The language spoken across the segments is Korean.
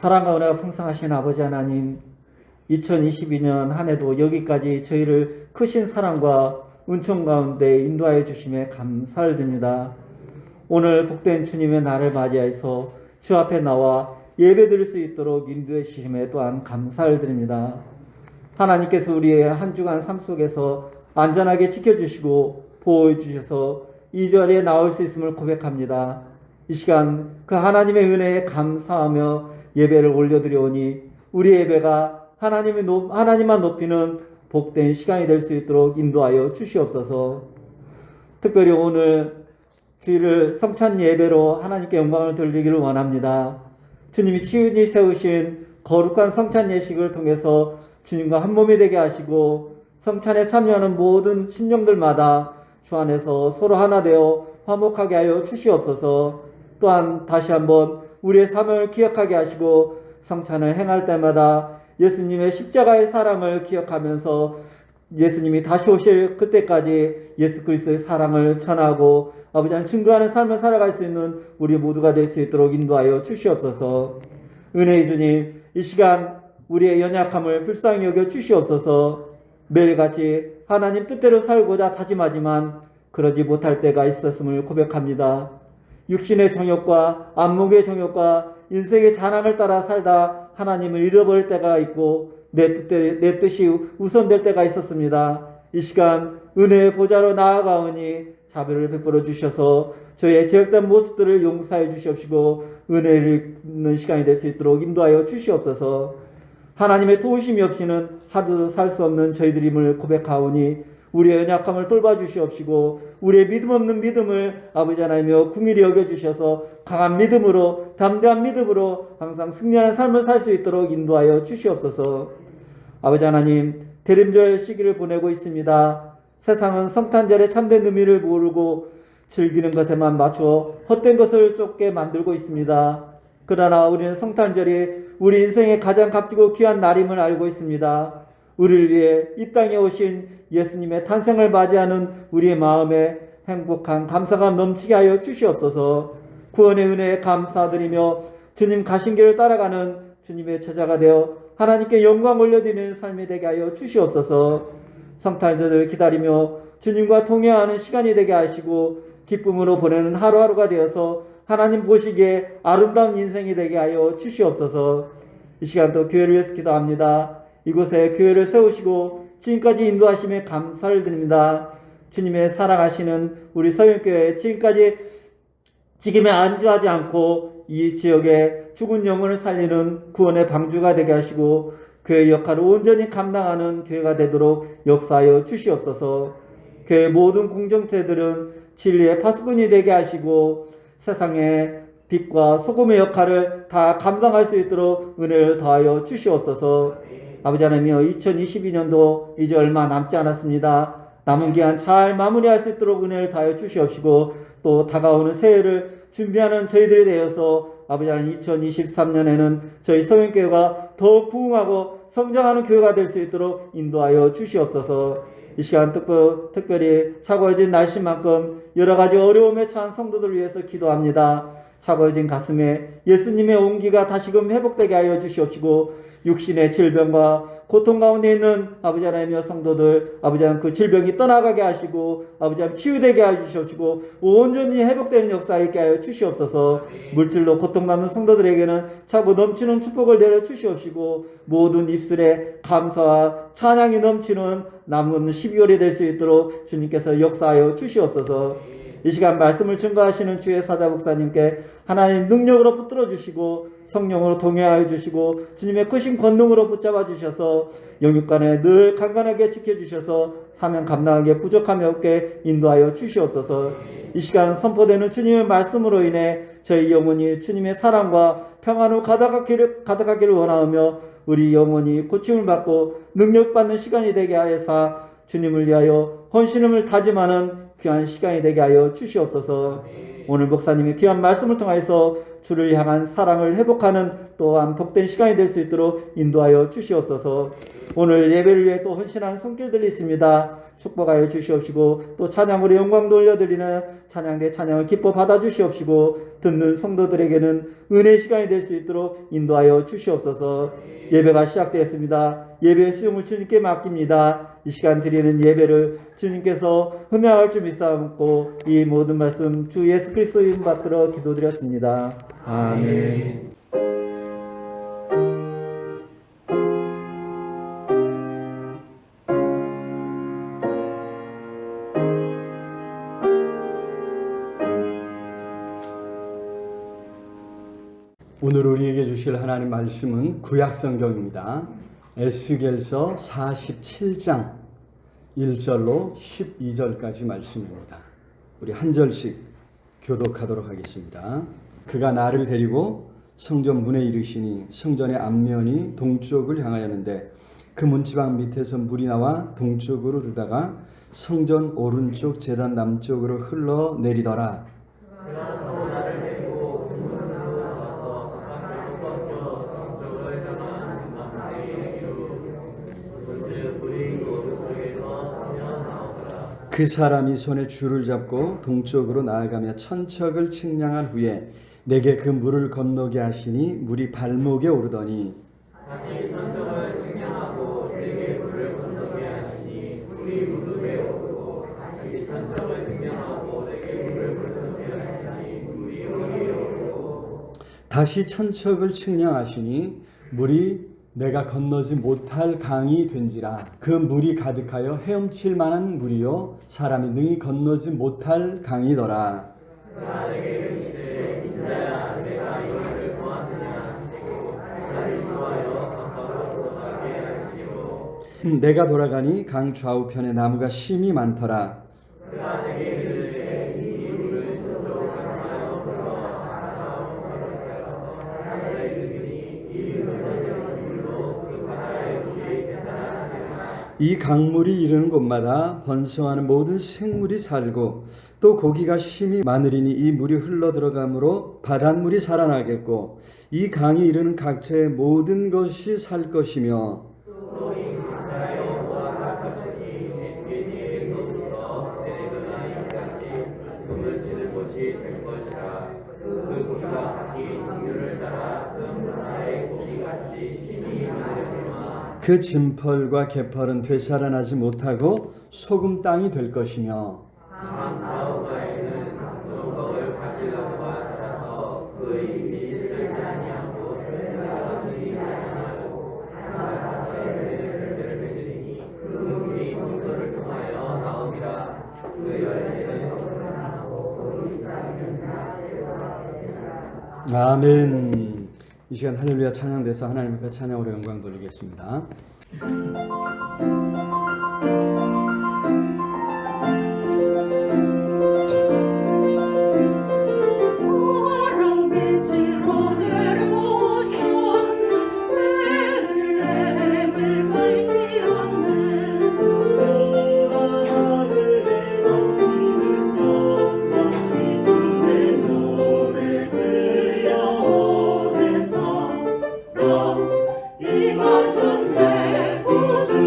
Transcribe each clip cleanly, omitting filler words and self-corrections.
사랑과 은혜가 풍성하신 아버지 하나님, 2022년 한 해도 여기까지 저희를 크신 사랑과 은총 가운데 인도하여 주심에 감사를 드립니다. 오늘 복된 주님의 날을 맞이해서 주 앞에 나와 예배 드릴 수 있도록 인도해 주심에 또한 감사를 드립니다. 하나님께서 우리의 한 주간 삶 속에서 안전하게 지켜주시고 보호해 주셔서 이 자리에 나올 수 있음을 고백합니다. 이 시간 그 하나님의 은혜에 감사하며 예배를 올려드려오니 우리 예배가 하나님만 높이는 복된 시간이 될 수 있도록 인도하여 주시옵소서. 특별히 오늘 주일을 성찬 예배로 하나님께 영광을 돌리기를 원합니다. 주님이 친히 세우신 거룩한 성찬 예식을 통해서 주님과 한 몸이 되게 하시고 성찬에 참여하는 모든 심령들마다 주 안에서 서로 하나 되어 화목하게 하여 주시옵소서. 또한 다시 한번 우리의 사명을 기억하게 하시고 성찬을 행할 때마다 예수님의 십자가의 사랑을 기억하면서 예수님이 다시 오실 그때까지 예수 그리스도의 사랑을 전하고 아버지 하나님 증거하는 삶을 살아갈 수 있는 우리 모두가 될 수 있도록 인도하여 주시옵소서. 은혜의 주님, 이 시간 우리의 연약함을 불쌍히 여겨 주시옵소서. 매일같이 하나님 뜻대로 살고자 다짐하지만 그러지 못할 때가 있었음을 고백합니다. 육신의 정욕과 안목의 정욕과 인생의 잔항을 따라 살다 하나님을 잃어버릴 때가 있고 내 뜻이 우선될 때가 있었습니다. 이 시간 은혜의 보좌로 나아가오니 자비를 베풀어 주셔서 저희의 죄악된 모습들을 용서해 주시옵시고 은혜를 입는 시간이 될 수 있도록 인도하여 주시옵소서. 하나님의 도우심이 없이는 하루도 살 수 없는 저희들임을 고백하오니 우리의 연약함을 돌봐주시옵시고 우리의 믿음 없는 믿음을 아버지 하나님이여 긍휼히 여겨주셔서 강한 믿음으로 담대한 믿음으로 항상 승리하는 삶을 살 수 있도록 인도하여 주시옵소서. 아버지 하나님, 대림절 시기를 보내고 있습니다. 세상은 성탄절의 참된 의미를 모르고 즐기는 것에만 맞추어 헛된 것을 쫓게 만들고 있습니다. 그러나 우리는 성탄절이 우리 인생의 가장 값지고 귀한 날임을 알고 있습니다. 우리를 위해 이 땅에 오신 예수님의 탄생을 맞이하는 우리의 마음에 행복한 감사가 넘치게 하여 주시옵소서. 구원의 은혜에 감사드리며 주님 가신 길을 따라가는 주님의 제자가 되어 하나님께 영광 올려드리는 삶이 되게 하여 주시옵소서. 성탄절을 기다리며 주님과 동행하는 시간이 되게 하시고 기쁨으로 보내는 하루하루가 되어서 하나님 보시기에 아름다운 인생이 되게 하여 주시옵소서. 이 시간 또 교회를 위해서 기도합니다. 이곳에 교회를 세우시고 지금까지 인도하심에 감사를 드립니다. 주님의 사랑하시는 우리 서영교회 지금에 안주하지 않고 이 지역의 죽은 영혼을 살리는 구원의 방주가 되게 하시고 교회의 역할을 온전히 감당하는 교회가 되도록 역사하여 주시옵소서. 교회의 모든 공동체들은 진리의 파수꾼이 되게 하시고 세상의 빛과 소금의 역할을 다 감당할 수 있도록 은혜를 더하여 주시옵소서. 아버지 하나님이여, 2022년도 이제 얼마 남지 않았습니다. 남은 기한 잘 마무리할 수 있도록 은혜를 다하여 주시옵시고 또 다가오는 새해를 준비하는 저희들이 되어서 아버지 하나님 2023년에는 저희 성인교회가 더욱 부흥하고 성장하는 교회가 될 수 있도록 인도하여 주시옵소서. 이 시간 특별히 차가워진 날씨만큼 여러 가지 어려움에 처한 성도들을 위해서 기도합니다. 차가워진 가슴에 예수님의 온기가 다시금 회복되게 하여 주시옵시고 육신의 질병과 고통 가운데 있는 아버지 하나님의 성도들 아버지 하나님 그 질병이 떠나가게 하시고 아버지 하나님 치유되게 하여 주시옵시고 온전히 회복되는 역사 있게 하여 주시옵소서. 물질로 고통받는 성도들에게는 차고 넘치는 축복을 내려 주시옵시고 모든 입술에 감사와 찬양이 넘치는 남은 12월이 될 수 있도록 주님께서 역사하여 주시옵소서. 이 시간 말씀을 증거하시는 주의 사자 목사님께 하나님 능력으로 붙들어 주시고 성령으로 동행하여 주시고 주님의 크신 권능으로 붙잡아 주셔서 영육간에 늘 강건하게 지켜주셔서 사명 감당하기에 부족함이 없게 인도하여 주시옵소서. 이 시간 선포되는 주님의 말씀으로 인해 저희 영혼이 주님의 사랑과 평안으로 가득하기를 원하며 우리 영혼이 고침을 받고 능력받는 시간이 되게 하여서 주님을 위하여 헌신을 다짐하는 귀한 시간이 되게 하여 주시옵소서. 오늘 목사님이 귀한 말씀을 통해서 주를 향한 사랑을 회복하는 또한 복된 시간이 될 수 있도록 인도하여 주시옵소서. 오늘 예배를 위해 또 헌신하는 손길들이 있습니다. 축복하여 주시옵시고 또 찬양으로 영광도 올려드리는 찬양대 찬양을 기뻐 받아주시옵시고 듣는 성도들에게는 은혜 시간이 될 수 있도록 인도하여 주시옵소서. 예배가 시작되었습니다. 예배의 수용을 주님께 맡깁니다. 이 시간 드리는 예배를 주님께서 흠양할 줄 믿사옵고 이 모든 말씀 주 예수 그리스도 이름 받들어 기도드렸습니다. 아멘. 오늘 우리에게 주실 하나님 말씀은 구약성경입니다. 에스겔서 47장 1절로 12절까지 말씀입니다. 우리 한 절씩 교독하도록 하겠습니다. 그가 나를 데리고 성전 문에 이르시니 성전의 앞면이 동쪽을 향하였는데 그 문지방 밑에서 물이 나와 동쪽으로 흐르다가 성전 오른쪽 제단 남쪽으로 흘러내리더라. 그 사람이 손에 줄을 잡고 동쪽으로 나아가며 천척을 측량한 후에 내게 그 물을 건너게 하시니 물이 발목에 오르더니 다시 천척을 측량하고 내게 물을 건너게 하시니 물이 무릎에 오르고 다시 천척을 측량하고 내게 물을 건너게 하시니 물이 허리에 오르고 다시 천척을 측량하시니 물이 내가 건너지 못할 강이 된지라. 그 물이 가득하여 헤엄칠 만한 물이요 사람이 능히 건너지 못할 강이더라. 그가 내게 이르시되 인자야 내가 이것을 보았느냐 하시고 나를 인도하여 강가로 돌아가게 하시고 내가 돌아가니 강 좌우편에 나무가 심이 많더라. 그가 내게 이르시되 이 물을 저쪽으로 가하여 불러 아름다운 바다로 가서 바다에 이르니 이 물은 이 강물이 이르는 곳마다 번성하는 모든 생물이 살고 또 고기가 심히 많으리니 이 물이 흘러들어가므로 바닷물이 살아나겠고 이 강이 이르는 각처의 모든 것이 살 것이며 그 진펄과 개펄은 되살아나지 못하고 소금 땅이 될 것이며 강 좌우가에는 조각을 가지런과 찾아서 그 잎이 쓸지 아니하고 벼가 들이지 아니하고 하나가 열매를 맺으리니 그 물이 홍수를 통하여 나오리라. 그 열매는 거듭나고 잎 사이는 다 아멘. 이 시간 할렐루야 찬양돼서 하나님 앞에 찬양으로 영광 돌리겠습니다. 이것은 내 구주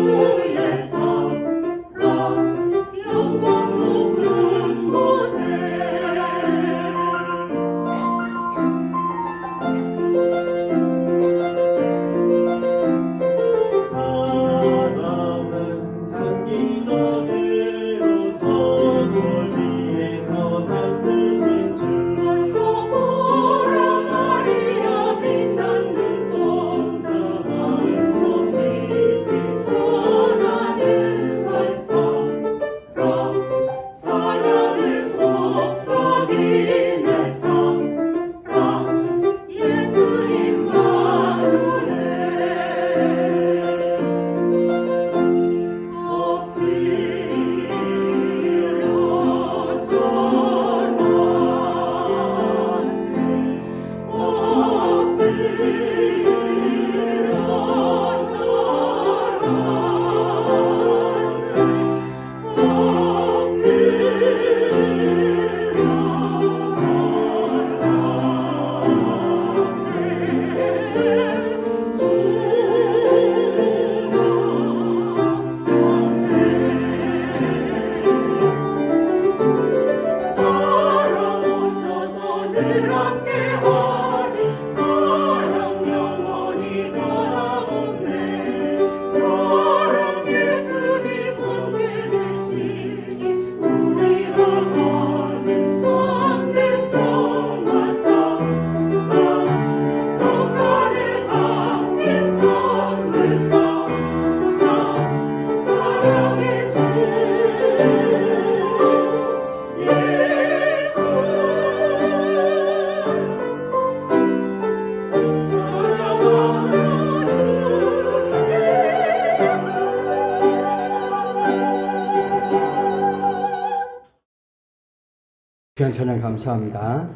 귀한 찬양 감사합니다.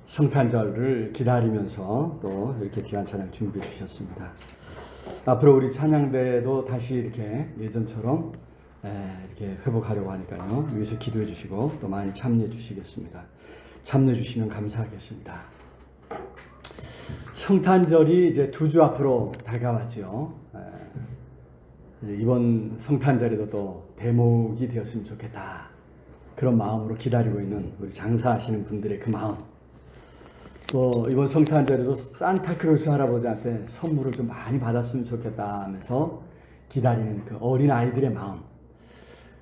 성탄절을 기다리면서 또 이렇게 귀한 찬양 준비해 주셨습니다. 앞으로 우리 찬양대도 다시 이렇게 예전처럼 이렇게 회복하려고 하니까요. 위해서 기도해 주시고 또 많이 참여해 주시겠습니다. 참여해 주시면 감사하겠습니다. 성탄절이 이제 2주 앞으로 다가왔죠. 이번 성탄절에도 또 대목이 되었으면 좋겠다. 그런 마음으로 기다리고 있는 우리 장사하시는 분들의 그 마음. 또 이번 성탄절에도 산타크로스 할아버지한테 선물을 좀 많이 받았으면 좋겠다 하면서 기다리는 그 어린 아이들의 마음.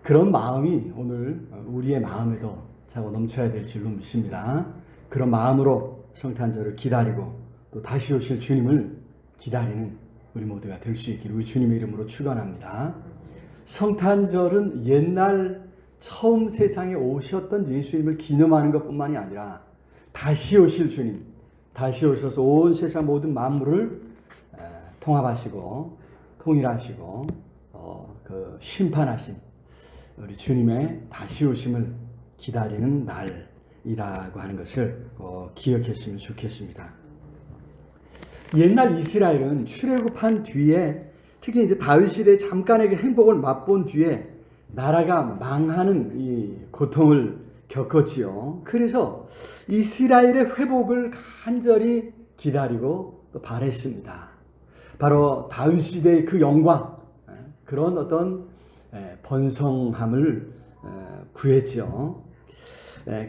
그런 마음이 오늘 우리의 마음에도 차고 넘쳐야 될 줄로 믿습니다. 그런 마음으로 성탄절을 기다리고 또 다시 오실 주님을 기다리는 우리 모두가 될 수 있기를 우리 주님의 이름으로 축원합니다. 성탄절은 옛날 처음 세상에 오셨던 예수님을 기념하는 것뿐만이 아니라 다시 오실 주님, 다시 오셔서 온 세상 모든 만물을 통합하시고 통일하시고 그 심판하신 우리 주님의 다시 오심을 기다리는 날이라고 하는 것을 기억했으면 좋겠습니다. 옛날 이스라엘은 출애굽한 뒤에 특히 이제 다윗 시대에 잠깐의 행복을 맛본 뒤에 나라가 망하는 이 고통을 겪었지요. 그래서 이스라엘의 회복을 간절히 기다리고 또 바랬습니다. 바로 다윗 시대의 그 영광, 그런 어떤 번성함을 구했죠.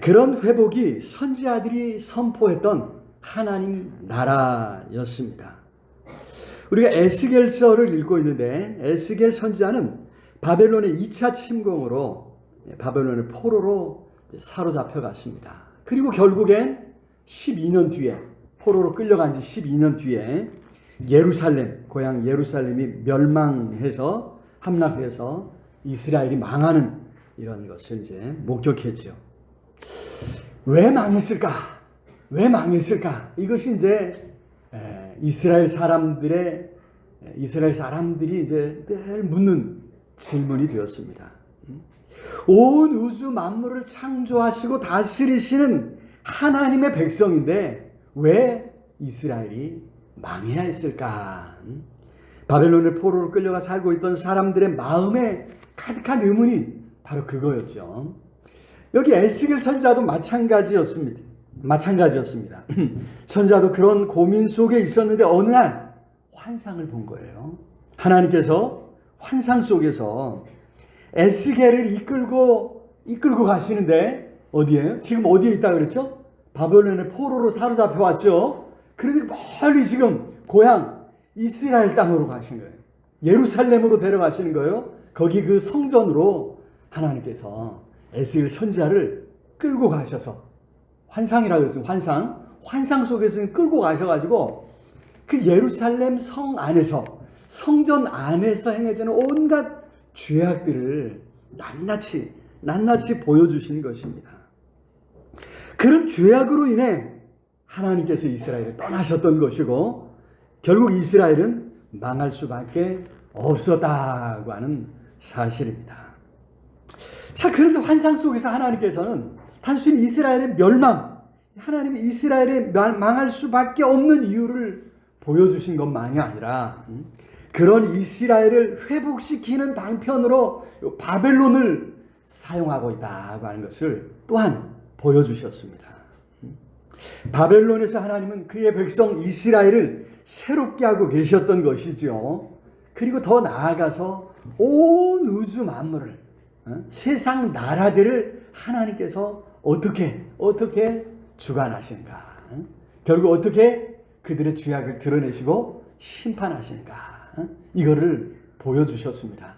그런 회복이 선지자들이 선포했던 하나님 나라였습니다. 우리가 에스겔서를 읽고 있는데 에스겔 선지자는 바벨론의 2차 침공으로 바벨론의 포로로 사로잡혀 갔습니다. 그리고 결국엔 12년 뒤에 포로로 끌려간 지 12년 뒤에 예루살렘, 고향 예루살렘이 멸망해서 함락해서 이스라엘이 망하는 이런 것을 이제 목격했죠. 왜 망했을까? 왜 망했을까? 이것이 이제 이스라엘 사람들이 이제 늘 묻는 질문이 되었습니다. 온 우주 만물을 창조하시고 다스리시는 하나님의 백성인데 왜 이스라엘이 망해야 했을까? 바벨론의 포로로 끌려가 살고 있던 사람들의 마음에 가득한 의문이 바로 그거였죠. 여기 에스겔 선지자도 마찬가지였습니다. 선지자도 그런 고민 속에 있었는데 어느 날 환상을 본 거예요. 하나님께서 환상 속에서 에스겔을 이끌고 가시는데 어디에요? 지금 어디에 있다 그랬죠? 바벨론의 포로로 사로잡혀 왔죠. 그런데 멀리 지금 고향 이스라엘 땅으로 가신 거예요. 예루살렘으로 데려가시는 거예요. 거기 그 성전으로 하나님께서 에스겔 선지자를 끌고 가셔서 환상이라고 했어요. 환상 속에서 끌고 가셔가지고 그 예루살렘 성 안에서 성전 안에서 행해지는 온갖 죄악들을 낱낱이 보여주시는 것입니다. 그런 죄악으로 인해 하나님께서 이스라엘을 떠나셨던 것이고 결국 이스라엘은 망할 수밖에 없었다고 하는 사실입니다. 자, 그런데 환상 속에서 하나님께서는 단순히 이스라엘의 멸망, 하나님이 이스라엘이 망할 수밖에 없는 이유를 보여주신 것만이 아니라 그런 이스라엘을 회복시키는 방편으로 바벨론을 사용하고 있다고 하는 것을 또한 보여주셨습니다. 바벨론에서 하나님은 그의 백성 이스라엘을 새롭게 하고 계셨던 것이죠. 그리고 더 나아가서 온 우주 만물을 세상 나라들을 하나님께서 어떻게 주관하시는가? 결국 어떻게 그들의 죄악을 드러내시고 심판하시는가? 이거를 보여주셨습니다.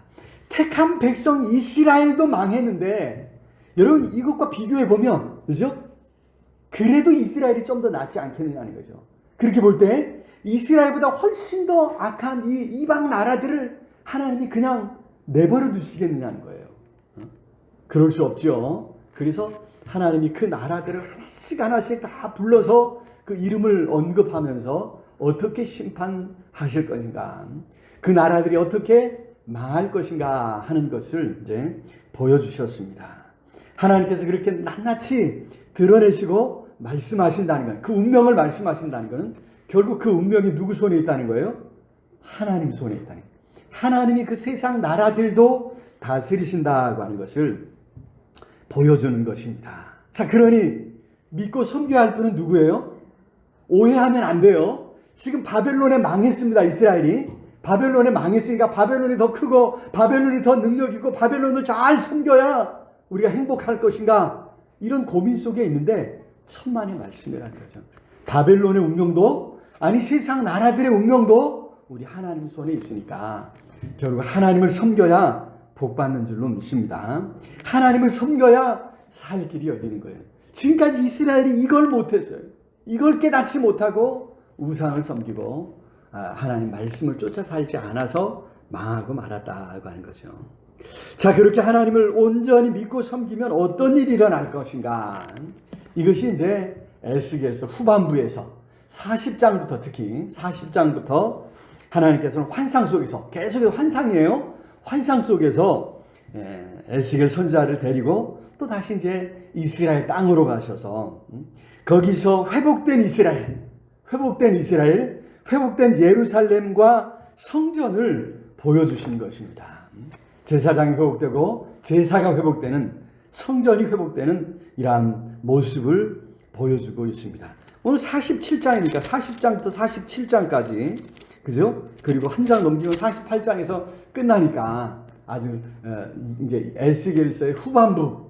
택한 백성 이스라엘도 망했는데 여러분 이것과 비교해 보면 그죠? 그래도 이스라엘이 좀 더 낫지 않겠느냐는 거죠. 그렇게 볼 때 이스라엘보다 훨씬 더 악한 이 이방 나라들을 하나님이 그냥 내버려 두시겠느냐는 거예요. 그럴 수 없죠. 그래서 하나님이 그 나라들을 하나씩 다 불러서 그 이름을 언급하면서 어떻게 심판하실 것인가, 그 나라들이 어떻게 망할 것인가 하는 것을 이제 보여주셨습니다. 하나님께서 그렇게 낱낱이 드러내시고 말씀하신다는 건, 그 운명을 말씀하신다는 것은 결국 그 운명이 누구 손에 있다는 거예요? 하나님 손에 있다는 거예요. 하나님이 그 세상 나라들도 다스리신다고 하는 것을 보여주는 것입니다. 자, 그러니 믿고 섬겨야 할 분은 누구예요? 오해하면 안 돼요. 지금 바벨론에 망했습니다. 이스라엘이. 바벨론에 망했으니까 바벨론이 더 크고 바벨론이 더 능력 있고 바벨론을 잘 섬겨야 우리가 행복할 것인가, 이런 고민 속에 있는데 천만의 말씀이라는 거죠. 바벨론의 운명도, 아니 세상 나라들의 운명도 우리 하나님 손에 있으니까 결국 하나님을 섬겨야 복 받는 줄로 믿습니다. 하나님을 섬겨야 살 길이 열리는 거예요. 지금까지 이스라엘이 이걸 못했어요. 이걸 깨닫지 못하고 우상을 섬기고 하나님 말씀을 쫓아 살지 않아서 망하고 말았다고 하는 거죠. 자, 그렇게 하나님을 온전히 믿고 섬기면 어떤 일이 일어날 것인가? 이것이 이제 에스겔서 후반부에서 40장부터, 특히 40장부터 하나님께서는 환상 속에서, 계속 환상이에요. 환상 속에서 에스겔 선지자를 데리고 또 다시 이제 이스라엘 땅으로 가셔서 거기서 회복된 예루살렘과 성전을 보여주신 것입니다. 제사장이 회복되고 제사가 회복되는, 성전이 회복되는 이러한 모습을 보여주고 있습니다. 오늘 47장이니까 40장부터 47장까지, 그죠? 그리고 한 장 넘기면 48장에서 끝나니까 아주 이제 에스겔서의 후반부,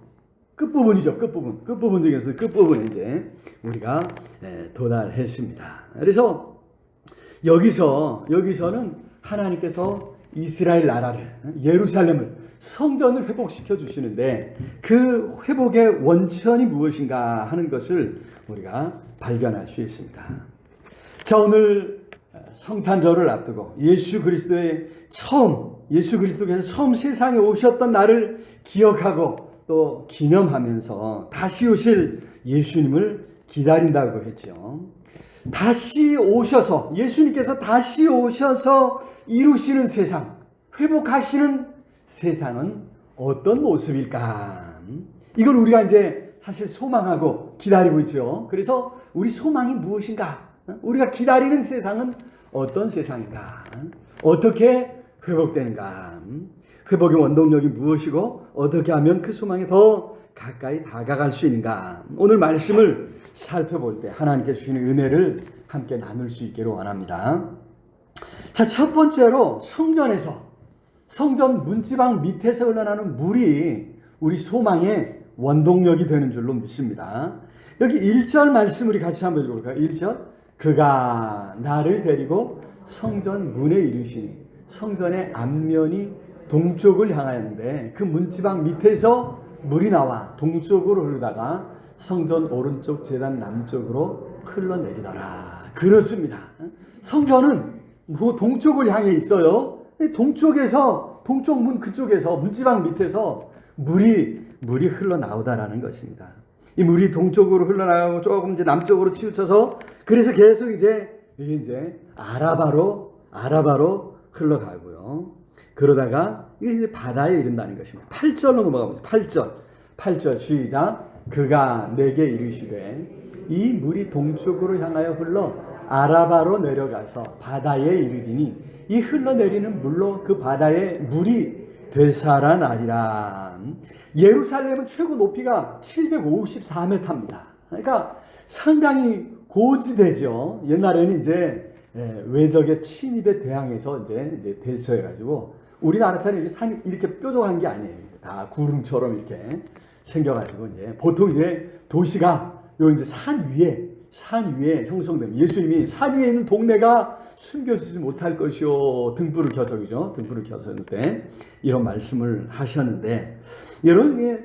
끝부분이죠. 끝부분 중에서 끝부분에 이제 우리가 도달했습니다. 그래서 여기서는 하나님께서 이스라엘 나라를, 예루살렘을, 성전을 회복시켜 주시는데 그 회복의 원천이 무엇인가 하는 것을 우리가 발견할 수 있습니다. 자, 오늘 성탄절을 앞두고 예수 그리스도께서 처음 세상에 오셨던 날을 기억하고 또 기념하면서 다시 오실 예수님을 기다린다고 했죠. 다시 오셔서, 예수님께서 다시 오셔서 이루시는 세상, 회복하시는 세상은 어떤 모습일까? 이걸 우리가 이제 사실 소망하고 기다리고 있죠. 그래서 우리 소망이 무엇인가? 우리가 기다리는 세상은 어떤 세상인가? 어떻게 회복되는가? 회복의 원동력이 무엇이고 어떻게 하면 그 소망에 더 가까이 다가갈 수 있는가? 오늘 말씀을 살펴볼 때 하나님께서 주시는 은혜를 함께 나눌 수 있기를 원합니다. 자, 첫 번째로 성전 문지방 밑에서 흘러나는 물이 우리 소망의 원동력이 되는 줄로 믿습니다. 여기 1절 말씀 우리 같이 한번 읽어볼까요? 1절. 그가 나를 데리고 성전 문에 이르시니, 성전의 앞면이 동쪽을 향하였는데 그 문지방 밑에서 물이 나와 동쪽으로 흐르다가 성전 오른쪽 제단 남쪽으로 흘러내리더라. 그렇습니다. 성전은 동쪽을 향해 있어요. 동쪽 문 그쪽에서, 문지방 밑에서 물이 흘러나오다라는 것입니다. 이 물이 동쪽으로 흘러나가고 조금 이제 남쪽으로 치우쳐서, 그래서 계속 이게 이제 아라바로 흘러가고요. 그러다가 이게 이제 바다에 이른다는 것입니다. 8절로 넘어가보죠. 8절 시작. 그가 내게 이르시되 이 물이 동쪽으로 향하여 흘러 아라바로 내려가서 바다에 이르리니 이 흘러내리는 물로 그 바다에 물이 되살아나리라. 예루살렘은 최고 높이가 754m입니다. 그러니까 상당히 고지대죠. 옛날에는 이제 외적의 침입에 대항해서 이제 대처해가지고, 우리나라처럼 이게 산이 이렇게 뾰족한 게 아니에요. 다 구름처럼 이렇게 생겨가지고 이제 보통 이제 도시가 요 이제 산 위에 형성됩니다. 예수님이 산 위에 있는 동네가 숨겨지지 못할 것이요 등불을 켜서죠. 등불을 켜서 때 이런 말씀을 하셨는데, 여러분 이게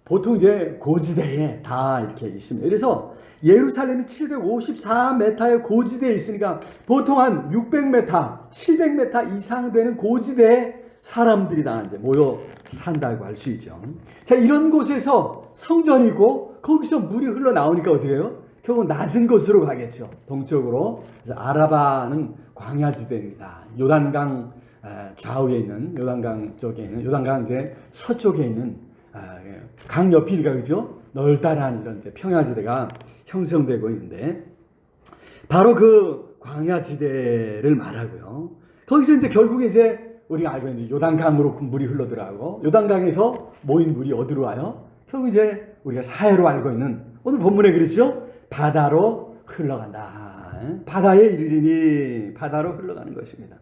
보통 이제 고지대에 다 이렇게 있습니다. 그래서 예루살렘이 754m의 고지대에 있으니까 보통 한 600m, 700m 이상 되는 고지대에 사람들이 다 이제 모여 산다고 할 수 있죠. 자, 이런 곳에서 성전이고 거기서 물이 흘러나오니까 어떻게 해요? 결국 낮은 곳으로 가겠죠. 동쪽으로. 그래서 아라바는 광야지대입니다. 요단강 좌우에 있는, 요단강 쪽에 있는, 요단강 이제 서쪽에 있는 강 옆이니까 그죠? 널따란 이런 이제 평야지대가 형성되고 있는데 바로 그 광야지대를 말하고요. 거기서 이제 결국에 이제 우리가 알고 있는 요단강으로 물이 흘러들어가고 요단강에서 모인 물이 어디로 와요? 결국 이제 우리가 사해로 알고 있는 오늘 본문에 그랬죠? 바다로 흘러간다. 바다에 이르리니 바다로 흘러가는 것입니다.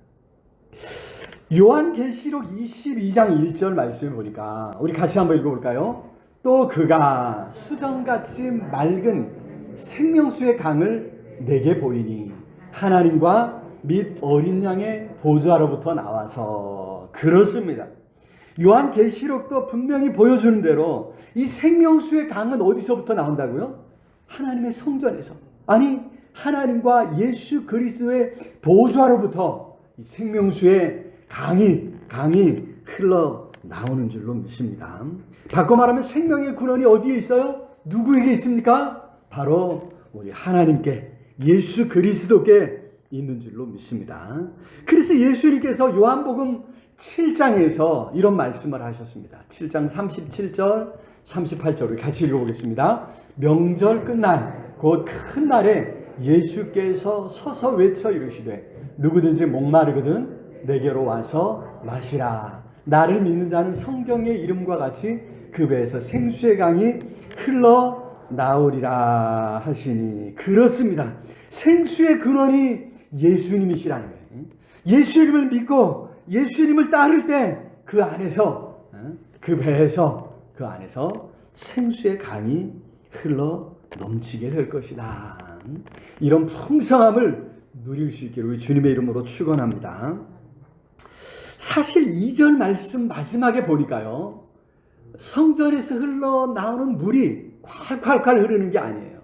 요한계시록 22장 1절 말씀을 보니까 우리 같이 한번 읽어볼까요? 또 그가 수정같이 맑은 생명수의 강을 내게 보이니 하나님과 및 어린 양의 보좌로부터 나와서 그렇습니다. 요한계시록도 분명히 보여주는 대로 이 생명수의 강은 어디서부터 나온다고요? 하나님의 성전에서. 아니 하나님과 예수 그리스도의 보좌로부터 이 생명수의 강이 흘러 나오는 줄로 믿습니다. 바꿔 말하면 생명의 근원이 어디에 있어요? 누구에게 있습니까? 바로 우리 하나님께 예수 그리스도께 있는 줄로 믿습니다. 그래서 예수님께서 요한복음 7장에서 이런 말씀을 하셨습니다. 7장 37절 38절을 같이 읽어보겠습니다. 명절 끝날 곧 큰 날에 예수께서 서서 외쳐 이르시되 누구든지 목마르거든 내게로 와서 마시라. 나를 믿는 자는 성경의 이름과 같이 그 배에서 생수의 강이 흘러나오리라 하시니 그렇습니다. 생수의 근원이 예수님이시라는 거예요. 예수님을 믿고 예수님을 따를 때 그 안에서 그 배에서 그 안에서 생수의 강이 흘러 넘치게 될 것이다. 이런 풍성함을 누릴 수 있기를 우리 주님의 이름으로 축원합니다. 사실 2절 말씀 마지막에 보니까요. 성전에서 흘러나오는 물이 콸콸콸 흐르는 게 아니에요.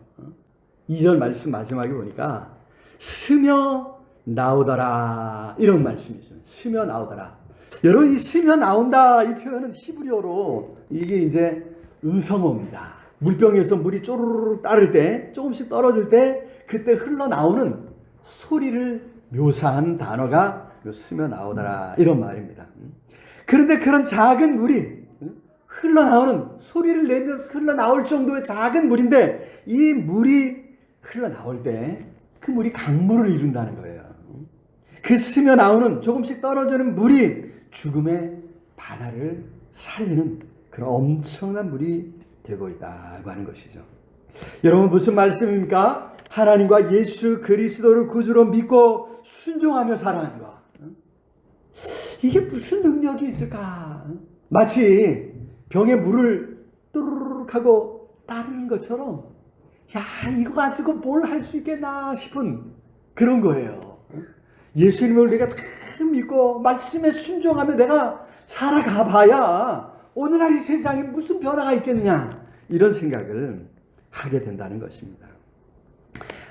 2절 말씀 마지막에 보니까 스며 나오더라 이런 말씀이 있어요. 스며 나오더라. 여러분 이 스며 나온다 이 표현은 히브리어로 이게 이제 의성어입니다. 물병에서 물이 쪼르르 따를 때 조금씩 떨어질 때 그때 흘러나오는 소리를 묘사한 단어가 스며 나오더라 이런 말입니다. 그런데 그런 작은 물이 흘러나오는 소리를 내면서 흘러나올 정도의 작은 물인데 이 물이 흘러나올 때 그 물이 강물을 이룬다는 거예요. 그 스며 나오는 조금씩 떨어지는 물이 죽음의 바다를 살리는 그런 엄청난 물이 되고 있다고 하는 것이죠. 여러분 무슨 말씀입니까? 하나님과 예수 그리스도를 구주로 믿고 순종하며 살아가는 것. 이게 무슨 능력이 있을까? 마치 병에 물을 또르륵 하고 따르는 것처럼 야 이거 가지고 뭘 할 수 있겠나 싶은 그런 거예요. 예수님을 내가 참 믿고 말씀에 순종하며 내가 살아가 봐야 오늘날 이 세상에 무슨 변화가 있겠느냐 이런 생각을 하게 된다는 것입니다.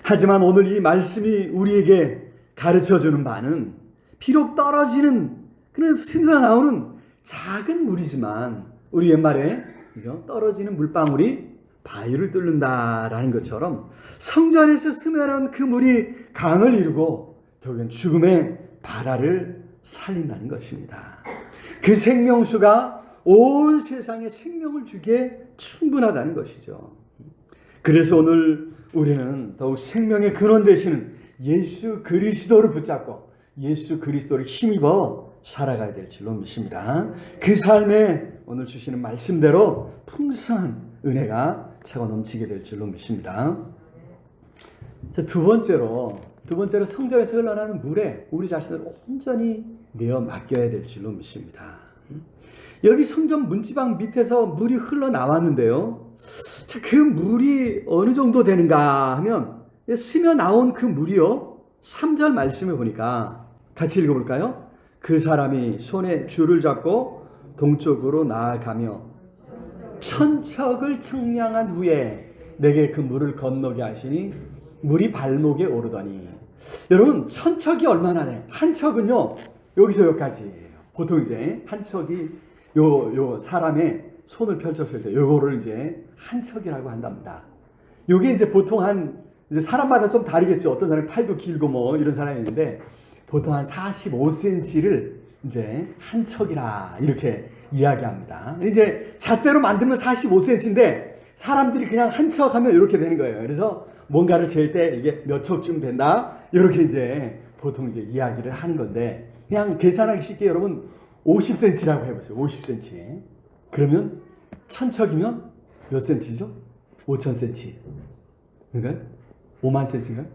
하지만 오늘 이 말씀이 우리에게 가르쳐주는 바는 비록 떨어지는 그런 스며 나오는 작은 물이지만 우리 옛말에 그죠? 떨어지는 물방울이 바위를 뚫는다라는 것처럼 성전에서 스며나온 그 물이 강을 이루고 결국엔 죽음의 바다를 살린다는 것입니다. 그 생명수가 온 세상에 생명을 주기에 충분하다는 것이죠. 그래서 오늘 우리는 더욱 생명의 근원 되시는 예수 그리스도를 붙잡고 예수 그리스도를 힘입어 살아가야 될 줄로 믿습니다. 그 삶에 오늘 주시는 말씀대로 풍성한 은혜가 차고 넘치게 될 줄로 믿습니다. 자, 두 번째로 성전에서 흘러나는 물에 우리 자신을 온전히 내어 맡겨야 될 줄로 믿습니다. 여기 성전 문지방 밑에서 물이 흘러나왔는데요. 자, 그 물이 어느 정도 되는가 하면 스며 나온 그 물이요. 3절 말씀을 보니까 같이 읽어볼까요? 그 사람이 손에 줄을 잡고 동쪽으로 나아가며 천척을 청량한 후에 내게 그 물을 건너게 하시니 물이 발목에 오르더니 여러분 천척이 얼마나 돼? 한 척은요 여기서 여기까지예요. 보통 이제 한 척이 요 사람의 손을 펼쳤을 때 요거를 이제 한 척이라고 한답니다. 요게 이제 보통 이제 사람마다 좀 다르겠죠. 어떤 사람이 팔도 길고 뭐 이런 사람이 있는데 보통 한 45cm를 이제 한 척이라 이렇게 이야기합니다. 이제 잣대로 만들면 45cm인데 사람들이 그냥 한 척 하면 이렇게 되는 거예요. 그래서 뭔가를 잴 때 이게 몇 척쯤 된다 이렇게 이제 보통 이제 이야기를 하는 건데, 그냥 계산하기 쉽게 여러분 50cm라고 해보세요. 50cm. 그러면 1000척이면 몇 cm죠? 5000cm. 그러니까 5만 cm인가요?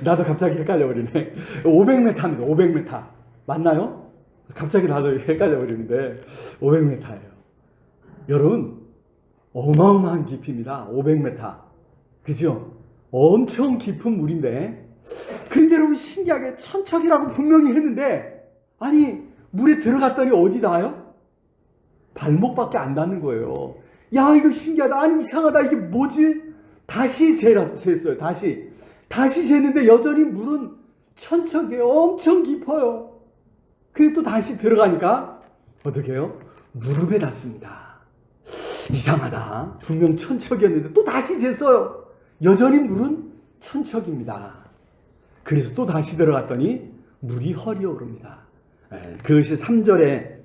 나도 갑자기 헷갈려 버리네. 500m입니다. 500m. 맞나요? 갑자기 나도 헷갈려 버리는데 500m예요. 여러분, 어마어마한 깊이입니다. 500m. 그죠? 엄청 깊은 물인데, 그런데 여러분 신기하게 천척이라고 분명히 했는데, 아니 물에 들어갔더니 어디 닿아요? 발목밖에 안 닿는 거예요. 야, 이거 신기하다. 아니 이상하다. 이게 뭐지? 다시 쟀어요. 다시 쟀는데 여전히 물은 천척이에요. 엄청 깊어요. 근데 또 다시 들어가니까 어떻게 해요? 무릎에 닿습니다. 이상하다. 분명 천척이었는데 또 다시 쟀어요. 여전히 물은 천척입니다. 그래서 또 다시 들어갔더니 물이 허리에 오릅니다. 그것이 3절에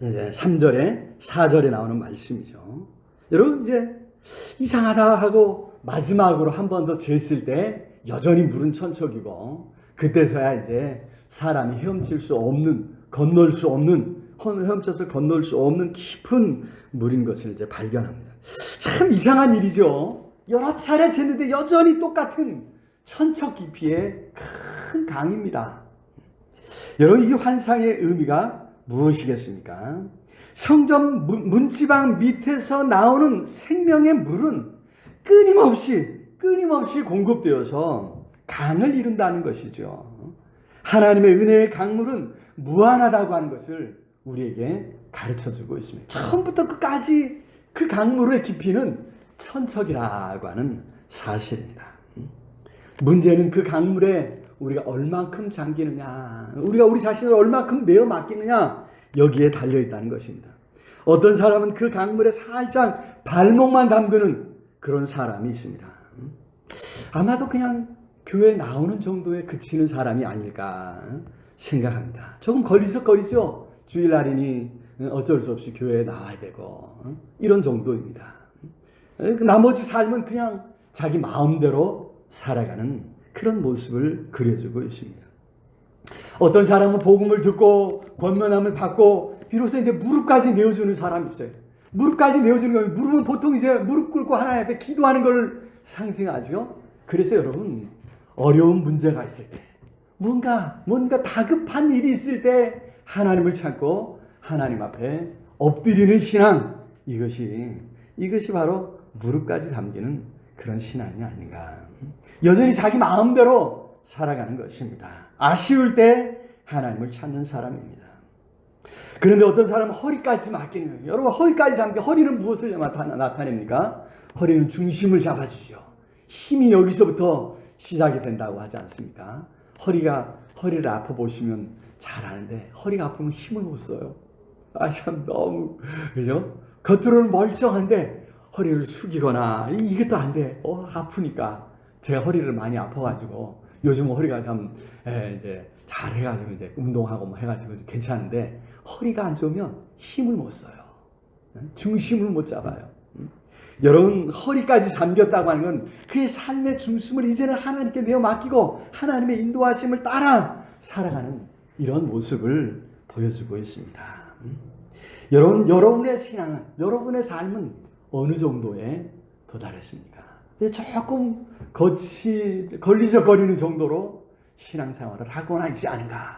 4절에 나오는 말씀이죠. 여러분, 이제 이상하다 하고 마지막으로 한 번 더 쟀을 때 여전히 물은 천척이고, 그때서야 이제 사람이 헤엄쳐서 건널 수 없는 깊은 물인 것을 이제 발견합니다. 참 이상한 일이죠. 여러 차례 쟀는데 여전히 똑같은 천척 깊이의 큰 강입니다. 여러분, 이 환상의 의미가 무엇이겠습니까? 성전 문지방 밑에서 나오는 생명의 물은 끊임없이 공급되어서 강을 이룬다는 것이죠. 하나님의 은혜의 강물은 무한하다고 하는 것을 우리에게 가르쳐주고 있습니다. 처음부터 끝까지 그 강물의 깊이는 천척이라고 하는 사실입니다. 문제는 그 강물에 우리가 얼만큼 잠기느냐, 우리가 우리 자신을 얼만큼 내어 맡기느냐, 여기에 달려있다는 것입니다. 어떤 사람은 그 강물에 살짝 발목만 담그는 그런 사람이 있습니다. 아마도 그냥 교회 나오는 정도에 그치는 사람이 아닐까 생각합니다. 조금 걸리적거리죠. 주일날이니 어쩔 수 없이 교회에 나와야 되고, 이런 정도입니다. 나머지 삶은 그냥 자기 마음대로 살아가는 그런 모습을 그려주고 있습니다. 어떤 사람은 복음을 듣고 권면함을 받고 비로소 이제 무릎까지 내어주는 사람이 있어요. 무릎까지 내어주는 거예요. 무릎은 보통 이제 무릎 꿇고 하나님 앞에 기도하는 걸 상징하죠. 그래서 여러분, 어려운 문제가 있을 때, 뭔가 다급한 일이 있을 때 하나님을 찾고 하나님 앞에 엎드리는 신앙, 이것이 바로 무릎까지 담기는 그런 신앙이 아닌가. 여전히 자기 마음대로 살아가는 것입니다. 아쉬울 때 하나님을 찾는 사람입니다. 그런데 어떤 사람은 허리까지 맡기는 거예요. 여러분, 허리까지 잡게, 허리는 무엇을 나타냅니까? 허리는 중심을 잡아주죠. 힘이 여기서부터 시작이 된다고 하지 않습니까? 허리를 아파보시면 잘 아는데, 허리가 아프면 힘을 못 써요. 참 너무, 그죠? 겉으로는 멀쩡한데 허리를 숙이거나 이것도 안 돼. 아프니까. 제가 허리를 많이 아파가지고 요즘 허리가 참 이제 잘 해가지고 이제 운동하고 뭐 해가지고 괜찮은데, 허리가 안 좋으면 힘을 못 써요. 중심을 못 잡아요. 여러분, 허리까지 잠겼다고 하는 건 그의 삶의 중심을 이제는 하나님께 내어 맡기고 하나님의 인도하심을 따라 살아가는 이런 모습을 보여주고 있습니다. 여러분, 여러분의 신앙은, 여러분의 삶은 어느 정도에 도달했습니까? 조금 걸리적거리는 정도로 신앙생활을 하거나 있지 않은가.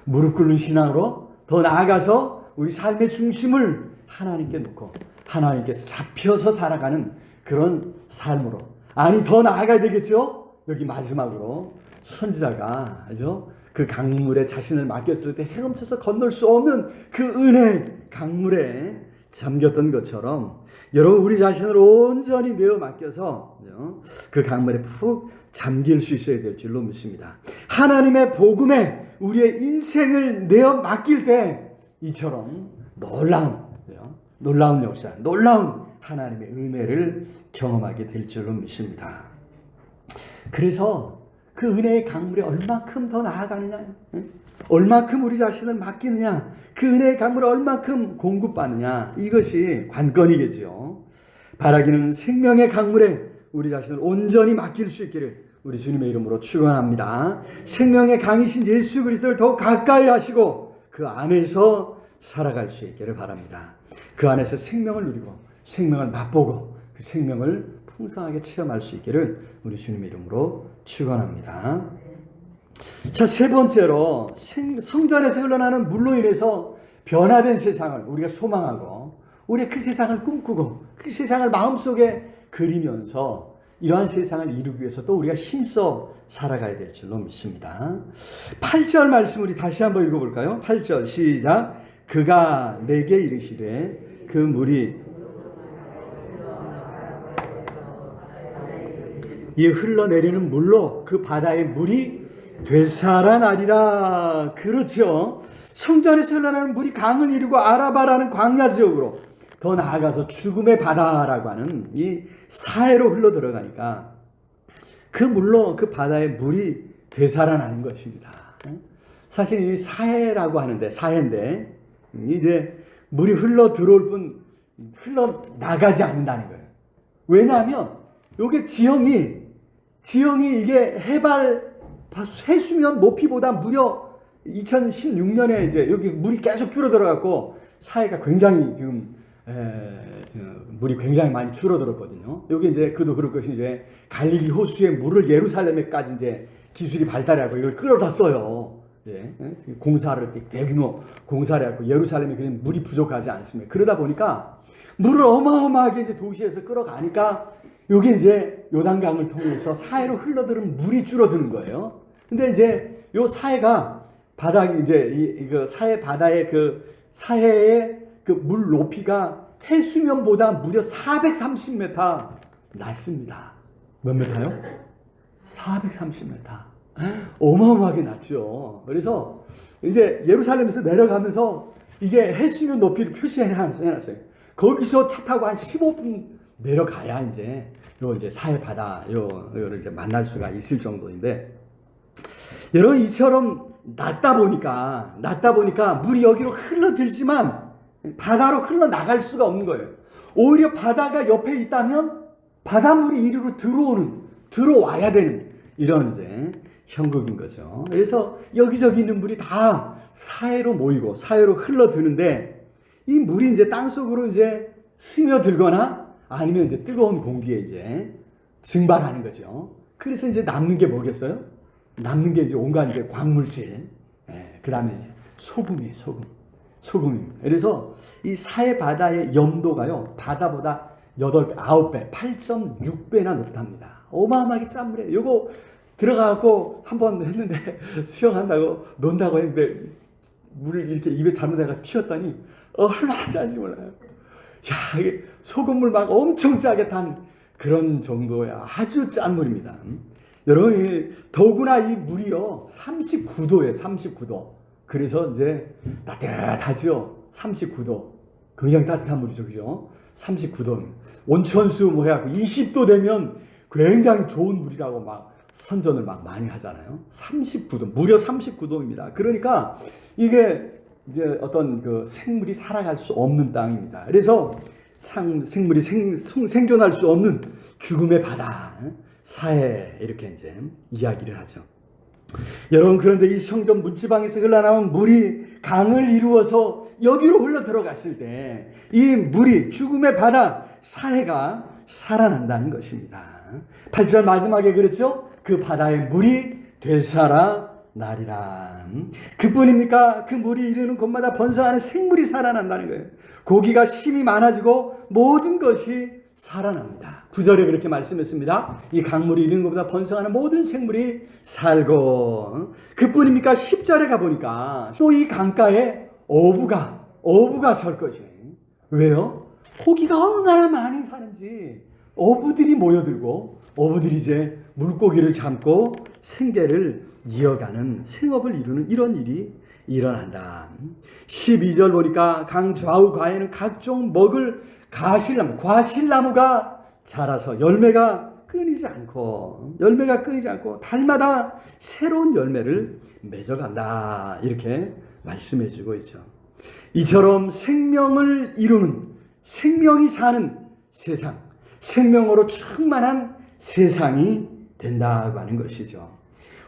무릎 꿇는 신앙으로 더 나아가서 우리 삶의 중심을 하나님께 놓고 하나님께서 잡혀서 살아가는 그런 삶으로, 아니 더 나아가야 되겠죠. 여기 마지막으로 선지자가 그 강물에 자신을 맡겼을 때 헤엄쳐서 건널 수 없는 그 은혜 강물에 잠겼던 것처럼, 여러분, 우리 자신을 온전히 내어 맡겨서 그 강물에 푹 잠길 수 있어야 될 줄로 믿습니다. 하나님의 복음에 우리의 인생을 내어 맡길 때 이처럼 놀라운 역사, 놀라운 하나님의 은혜를 경험하게 될 줄로 믿습니다. 그래서 그 은혜의 강물에 얼마큼 더 나아가느냐, 얼마큼 우리 자신을 맡기느냐, 그 은혜의 강물을 얼마큼 공급받느냐, 이것이 관건이겠죠. 바라기는 생명의 강물에 우리 자신을 온전히 맡길 수 있기를 우리 주님의 이름으로 축원합니다. 생명의 강이신 예수 그리스도를 더욱 가까이 하시고 그 안에서 살아갈 수 있기를 바랍니다. 그 안에서 생명을 누리고 생명을 맛보고 그 생명을 풍성하게 체험할 수 있기를 우리 주님의 이름으로 축원합니다. 자, 세 번째로 성전에서 흘러나는 물로 인해서 변화된 세상을 우리가 소망하고 우리가 그 세상을 꿈꾸고 그 세상을 마음속에 그리면서 이러한 세상을 이루기 위해서 또 우리가 힘써 살아가야 될 줄로 믿습니다. 8절 말씀 우리 다시 한번 읽어볼까요? 8절 시작. 그가 내게 이르시되 그 물이 이 흘러내리는 물로 그 바다의 물이 되살아나리라. 그렇죠. 성전에서 흘러나는 물이 강을 이루고 아라바라는 광야 지역으로 더 나아가서 죽음의 바다라고 하는 이 사해로 흘러 들어가니까 그 물로 그 바다의 물이 되살아나는 것입니다. 사실 이 사해라고 하는데 사해인데 이제 물이 흘러 들어올 뿐 흘러 나가지 않는다는 거예요. 왜냐하면 이게 지형이 이게 해수면 높이보다 무려 2016년에 이제 여기 물이 계속 줄어들어갖고 사해가 굉장히 지금 물이 굉장히 많이 줄어들었거든요. 여기 이제 그도 그럴 것이 이제 갈릴리 호수의 물을 예루살렘에까지 이제 기술이 발달하고 이걸 끌어다 써요. 예, 공사를 대규모 공사를 하고 예루살렘이 그냥 물이 부족하지 않습니다. 그러다 보니까 물을 어마어마하게 이제 도시에서 끌어가니까 여기 이제 요단강을 통해서 사해로 흘러드는 물이 줄어드는 거예요. 근데 이제 요 사해가 바닥이 이제 이거 사해 바다의 그 사해의 그 물 높이가 해수면보다 무려 430m 낮습니다. 몇 메타요? 430m. 어마어마하게 낮죠. 그래서 이제 예루살렘에서 내려가면서 이게 해수면 높이를 표시해놨어요. 거기서 차 타고 한 15분 내려가야 이제 사해 바다 요를 이제 만날 수가 있을 정도인데, 여러분 이처럼 낮다 보니까 물이 여기로 흘러들지만 바다로 흘러나갈 수가 없는 거예요. 오히려 바다가 옆에 있다면 바닷물이 이리로 들어와야 되는 이런 이제 형국인 거죠. 그래서 여기저기 있는 물이 다 사해로 모이고 사해로 흘러드는데 이 물이 이제 땅속으로 이제 스며들거나 아니면 이제 뜨거운 공기에 이제 증발하는 거죠. 그래서 이제 남는 게 뭐겠어요? 남는 게 이제 온갖 이제 광물질, 그 다음에 이제 소금입니다. 그래서 이 사해 바다의 염도가요, 바다보다 8배, 9배, 8.6배나 높답니다. 어마어마하게 짠 물이에요. 요거 들어가고 한번 했는데, 수영한다고, 논다고 했는데, 물을 이렇게 입에 잘못다가 튀었더니, 얼마나 짠지 몰라요. 야, 이게 소금물 막 엄청 짜게 탄 그런 정도의 아주 짠 물입니다. 여러분, 더구나 이 물이요, 39도예요, 39도. 그래서 이제 따뜻하죠. 39도. 굉장히 따뜻한 물이죠. 그죠? 39도. 온천수 뭐 해갖고 20도 되면 굉장히 좋은 물이라고 막 선전을 막 많이 하잖아요. 39도. 무려 39도입니다. 그러니까 이게 이제 어떤 그 생물이 살아갈 수 없는 땅입니다. 그래서 생물이 생존할 수 없는 죽음의 바다, 사해, 이렇게 이제 이야기를 하죠. 여러분, 그런데 이 성전 문지방에서 흘러나온 물이 강을 이루어서 여기로 흘러 들어갔을 때 이 물이 죽음의 바다 사해가 살아난다는 것입니다. 8절 마지막에 그랬죠? 그 바다의 물이 되살아나리라. 그뿐입니까? 그 물이 이르는 곳마다 번성하는 생물이 살아난다는 거예요. 고기가 힘이 많아지고 모든 것이 살아납니다. 9절에 그렇게 말씀했습니다. 이 강물이 이르는 곳보다 번성하는 모든 생물이 살고. 그뿐입니까? 10절에 가보니까 또 이 강가에 어부가 설 것이에요. 왜요? 고기가 얼마나 많이 사는지 어부들이 모여들고 어부들이 이제 물고기를 잡고 생계를 이어가는 생업을 이루는 이런 일이 일어난다. 12절 보니까 강 좌우 가에는 각종 먹을 과실나무가 자라서 열매가 끊이지 않고 열매가 끊이지 않고 달마다 새로운 열매를 맺어간다. 이렇게 말씀해 주고 있죠. 이처럼 생명을 이루는 생명이 사는 세상, 생명으로 충만한 세상이 된다고 하는 것이죠.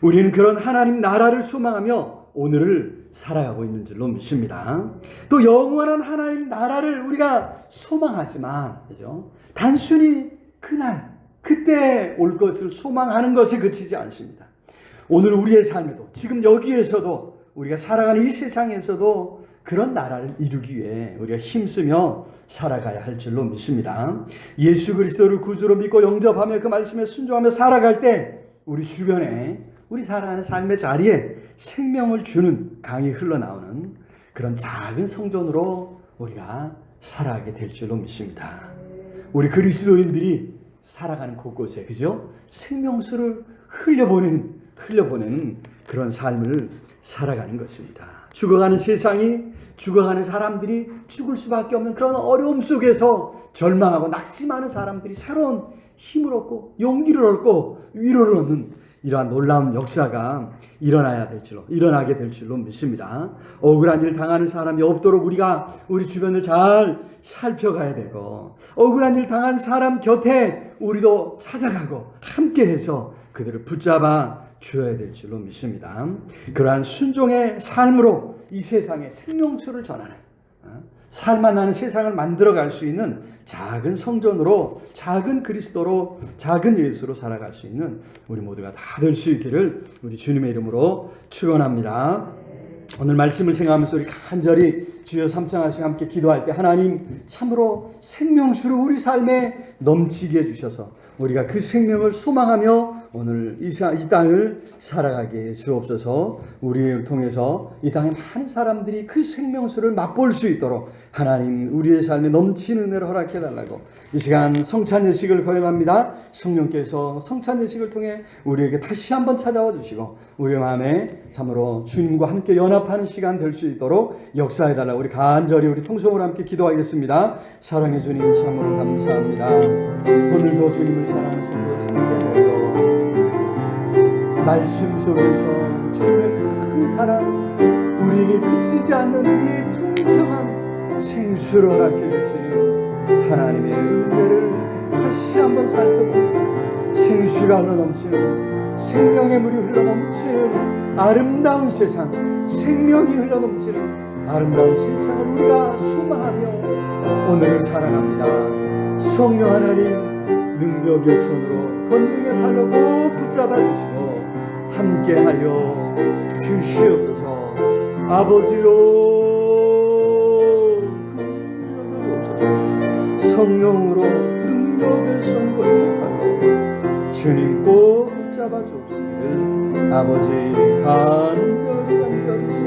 우리는 그런 하나님 나라를 소망하며 오늘을 살아가고 있는 줄로 믿습니다. 또 영원한 하나님 나라를 우리가 소망하지만, 그죠? 단순히 그날, 그때 올 것을 소망하는 것에 그치지 않습니다. 오늘 우리의 삶에도, 지금 여기에서도, 우리가 살아가는 이 세상에서도 그런 나라를 이루기 위해 우리가 힘쓰며 살아가야 할 줄로 믿습니다. 예수 그리스도를 구주로 믿고 영접하며 그 말씀에 순종하며 살아갈 때 우리 주변에, 우리 살아가는 삶의 자리에 생명을 주는 강이 흘러나오는 그런 작은 성전으로 우리가 살아가게 될 줄로 믿습니다. 우리 그리스도인들이 살아가는 곳곳에, 그죠? 생명수를 흘려보내는 그런 삶을 살아가는 것입니다. 죽어가는 세상이, 죽어가는 사람들이 죽을 수밖에 없는 그런 어려움 속에서 절망하고 낙심하는 사람들이 새로운 힘을 얻고 용기를 얻고 위로를 얻는 이러한 놀라운 역사가 일어나게 될 줄로 믿습니다. 억울한 일 당하는 사람이 없도록 우리가 우리 주변을 잘 살펴가야 되고, 억울한 일 당한 사람 곁에 우리도 찾아가고 함께해서 그들을 붙잡아 주어야 될 줄로 믿습니다. 그러한 순종의 삶으로 이 세상에 생명수를 전하는, 살만 나는 세상을 만들어갈 수 있는 작은 성전으로, 작은 그리스도로, 작은 예수로 살아갈 수 있는 우리 모두가 다 될 수 있기를 우리 주님의 이름으로 축원합니다. 오늘 말씀을 생각하면서 우리 간절히 주여 삼창하시고 함께 기도할 때 하나님 참으로 생명수를 우리 삶에 넘치게 해주셔서 우리가 그 생명을 소망하며 오늘 이 땅을 살아가게 주옵소서. 우리를 통해서 이 땅에 많은 사람들이 그 생명수를 맛볼 수 있도록 하나님 우리의 삶에 넘치는 은혜를 허락해 달라고 이 시간 성찬 예식을 거행합니다. 성령께서 성찬 예식을 통해 우리에게 다시 한번 찾아와 주시고 우리 마음에 참으로 주님과 함께 연합하는 시간 될 수 있도록 역사해 달라고 우리 간절히 우리 통성으로 함께 기도하겠습니다. 사랑의 주님 참으로 감사합니다. 오늘도 주님을 사랑하는 성도 함께 모여 말씀 속에서 주님의 큰 사랑, 우리에게 그치지 않는 이 풍성한 생수를 허락해 주시는 하나님의 은혜를 다시 한번 살펴봅니다. 생수가 흘러넘치는, 생명의 물이 흘러넘치는 아름다운 세상, 생명이 흘러넘치는 아름다운 세상을 우리가 소망하며 오늘을 살아갑니다. 성령 하나님 능력의 손으로 권능의 팔로 꼭 붙잡아 주시고 함께하여 주시옵소서. 아버지여 긍휼하옵소서. 성령으로 능력의 손 권능의 팔로 주님 꼭 붙잡아 주옵시기를 아버지 간절히 감사드리옵소서.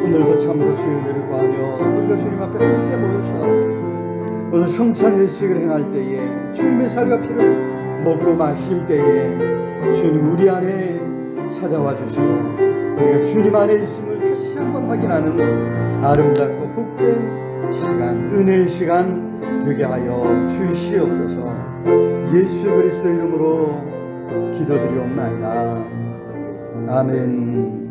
오늘도 참으로 주의 은혜를 구하며 우리가 주님 앞에 함께 모여서 오늘 성찬 예식을 행할 때에 주님의 살과 피를 먹고 마실 때에 주님 우리 안에 찾아와 주시고 우리가 주님 안에 있음을 다시 한번 확인하는 아름답고 복된 시간, 은혜의 시간 되게 하여 주시옵소서. 예수 그리스도 이름으로 기도드리옵나이다. 아멘.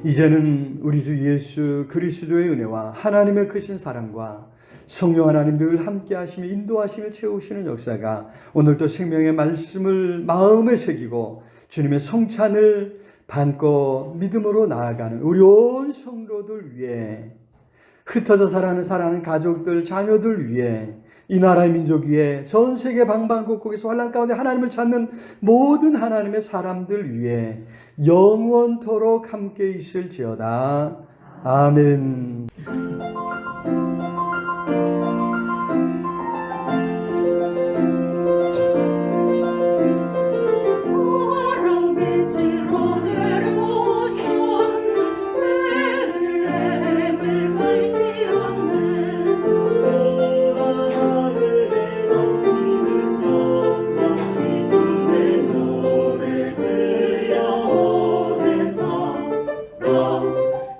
이제는 우리 주 예수 그리스도의 은혜와 하나님의 크신 사랑과 성령 하나님 늘 함께 하시며 인도하시며 채우시는 역사가 오늘도 생명의 말씀을 마음에 새기고 주님의 성찬을 받고 믿음으로 나아가는 우리 온 성도들 위해, 흩어져 살아가는 가족들, 자녀들 위해, 이 나라의 민족 위에, 전 세계 방방곡곡에서 환난 가운데 하나님을 찾는 모든 하나님의 사람들 위해 영원토록 함께 있을지어다. 아멘.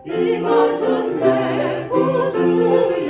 이것은 내 구주